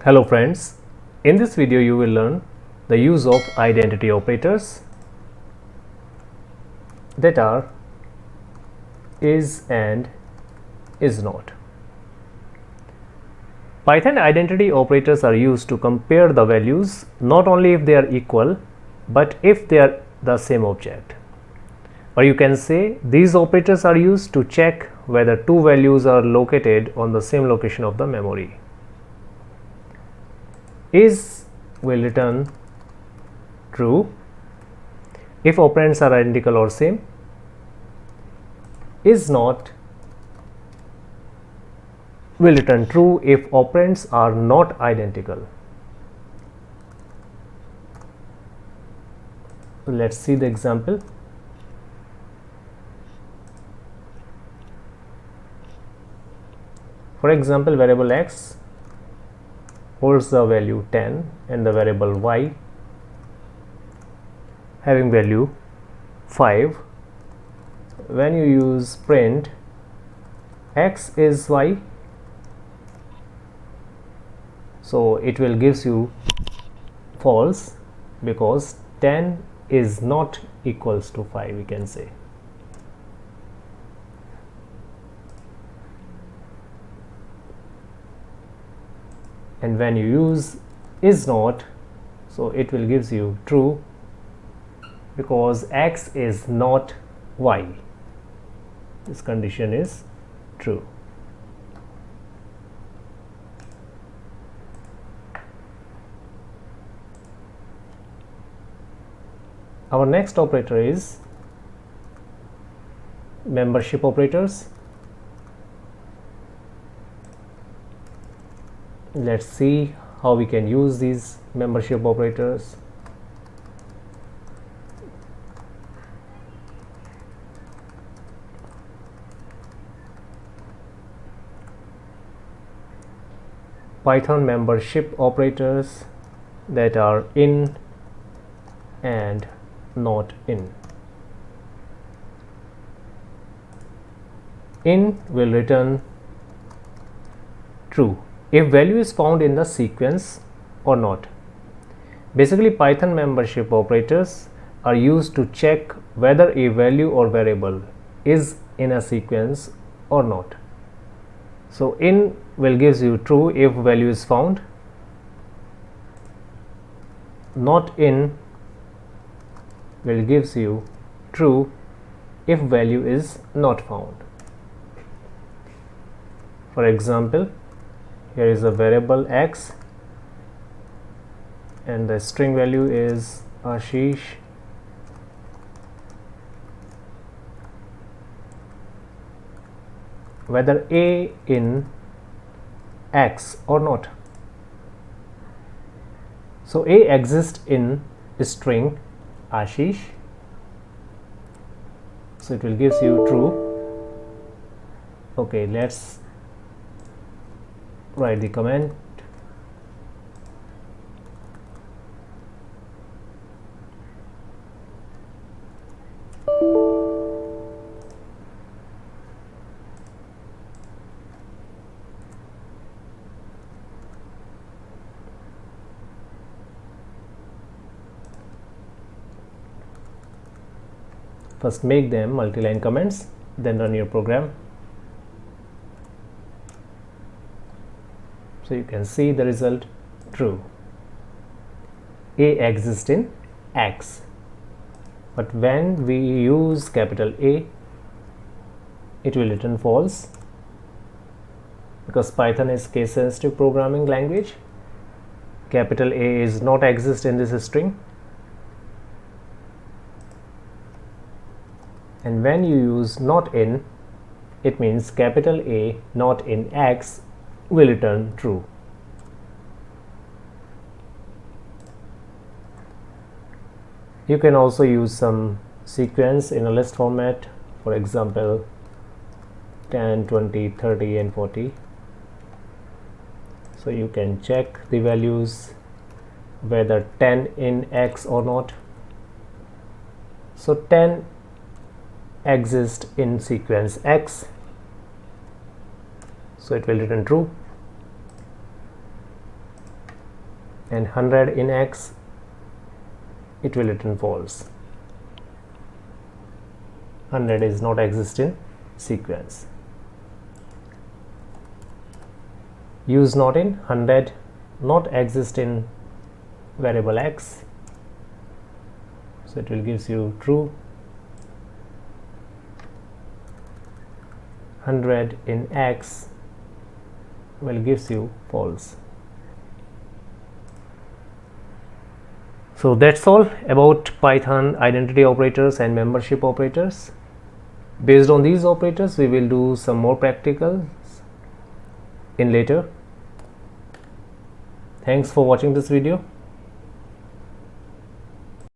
Hello friends, in this video you will learn the use of identity operators that are is and is not. Python identity operators are used to compare the values not only if they are equal but if they are the same object. Or you can say these operators are used to check whether two values are located on the same location of the memory. Is will return true if operands are identical or same. Is not will return true if operands are not identical. Let's see the example. For example, variable x holds the value 10 and the variable y having value 5. When you use print x is y, so it will gives you false because 10 is not equals to 5, we can say. And when you use is not, so it will gives you true because x is not y. This condition is true. Our next operator is membership operators. Let's see how we can use these membership operators. Python membership operators that are in and not in. In will return true if value is found in the sequence or not. Basically, Python membership operators are used to check whether a value or variable is in a sequence or not. So in will gives you true if value is found, not in will gives you true if value is not found. For example, here is a variable x and the string value is Ashish. Whether a in x or not. So a exists in string Ashish, so it will gives you true. Okay, let's write the comment. First make them multi-line comments, then run your program. So you can see the result true. A exists in X. But when we use capital A, it will return false because Python is case sensitive programming language. Capital A is not exist in this string. And when you use not in, it means capital A not in X will return true. You can also use some sequence in a list format, for example 10, 20, 30 and 40. So you can check the values whether 10 in X or not. So 10 exists in sequence X, so it will return true. and 100 in X, it will return false. 100 is not exist in sequence. Use not in 100 not exist in variable X, so it will gives you true. 100 in X will gives you false. So that's all about Python identity operators and membership operators. Based on these operators, we will do some more practicals in later. Thanks for watching this video.